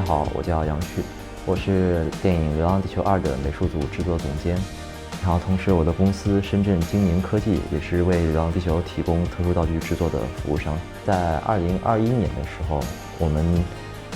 好，我叫杨旭，我是电影《流浪地球2》的美术组制作总监。然后同时，我的公司深圳精宁科技也是为《流浪地球》提供特殊道具制作的服务商。在2021年的时候，我们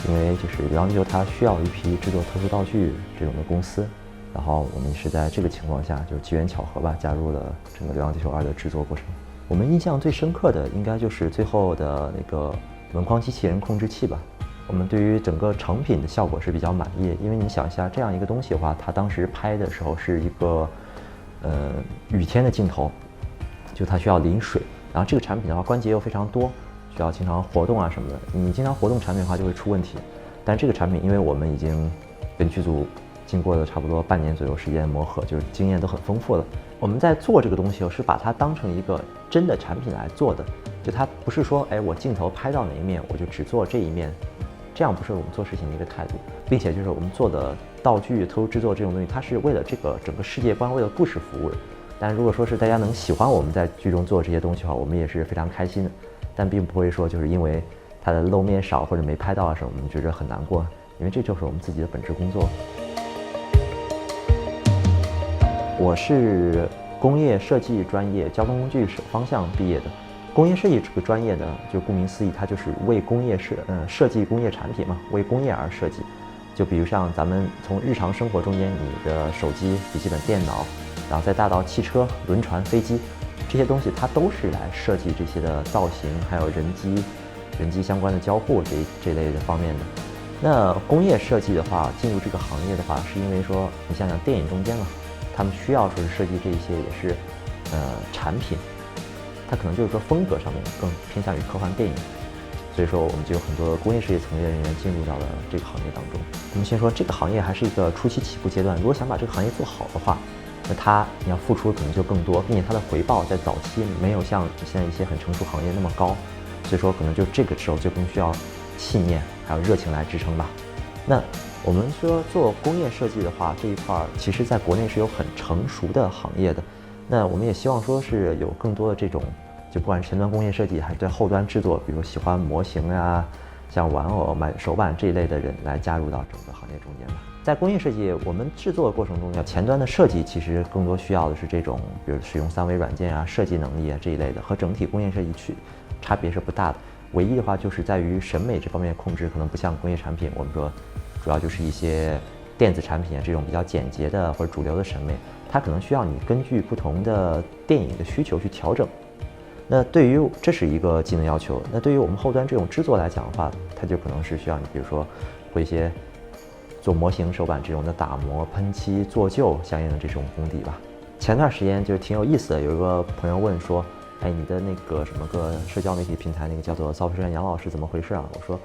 因为就是《流浪地球》它需要一批制作特殊道具这种的公司，然后我们是在这个情况下，就是机缘巧合吧，加入了整个《流浪地球2》的制作过程。我们印象最深刻的应该就是最后的那个门框机器人控制器吧。我们对于整个成品的效果是比较满意，因为你想一下，这样一个东西的话，它当时拍的时候是一个雨天的镜头，就它需要淋水，然后这个产品的话关节又非常多，需要经常活动啊什么的。你经常活动产品的话就会出问题。但这个产品，因为我们已经跟剧组经过了差不多半年左右时间磨合，就是经验都很丰富了。我们在做这个东西是把它当成一个真的产品来做的，就它不是说，我镜头拍到哪一面我就只做这一面，这样不是我们做事情的一个态度，并且就是我们做的道具、特殊制作这种东西，它是为了这个整个世界观、为了故事服务的。但如果说是大家能喜欢我们在剧中做这些东西的话，我们也是非常开心的。但并不会说就是因为它的露面少或者没拍到啊什么，我们觉得很难过，因为这就是我们自己的本职工作。我是工业设计专业交通工具方向毕业的。工业设计这个专业呢，就顾名思义，它就是为工业设计工业产品嘛，为工业而设计。就比如像咱们从日常生活中间，你的手机、笔记本电脑，然后再大到汽车、轮船、飞机，这些东西它都是来设计这些的造型，还有人机相关的交互这类的方面的。那工业设计的话，进入这个行业的话，是因为说你想想电影中间嘛，他们需要说是设计这一些也是产品。它可能就是说风格上面更偏向于科幻电影，所以说我们就有很多工业设计从业人员进入到了这个行业当中。我们先说这个行业还是一个初期起步阶段，如果想把这个行业做好的话，那你要付出的可能就更多，并且它的回报在早期没有像现在一些很成熟行业那么高，所以说可能就这个时候就更需要信念还有热情来支撑吧。那我们说做工业设计的话，这一块其实在国内是有很成熟的行业的。那我们也希望说是有更多的这种，就不管是前端工业设计还是对后端制作，比如喜欢模型啊、像玩偶、买手办这一类的人来加入到整个行业中间吧。在工业设计我们制作的过程中，前端的设计其实更多需要的是这种，比如使用3维软件啊、设计能力啊这一类的，和整体工业设计差别是不大的。唯一的话就是在于审美这方面控制，可能不像工业产品，我们说主要就是一些电子产品啊这种比较简洁的或者主流的审美。它可能需要你根据不同的电影的需求去调整。那对于这是一个技能要求。那对于我们后端这种制作来讲的话，它就可能是需要你，比如说会一些做模型、手板这种的打磨、喷漆、做旧相应的这种功底吧。前段时间就挺有意思的，有一个朋友问说：“你的那个什么个社交媒体平台那个叫做造飞船杨老师怎么回事啊？”我说：“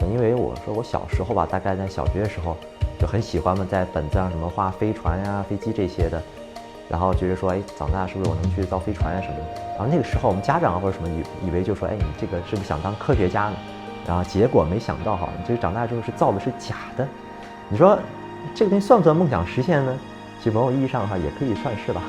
因为我说我小时候吧，大概在小学的时候。”就很喜欢嘛，在本子上什么画飞船呀、飞机这些的，然后觉得说，长大是不是我能去造飞船呀什么的？然后那个时候我们家长或者什么以为就说，你这个是不是想当科学家呢？然后结果没想到哈，你这个长大之后是造的是假的。你说这个东西算不算梦想实现呢？其实某种意义上的话，也可以算是吧。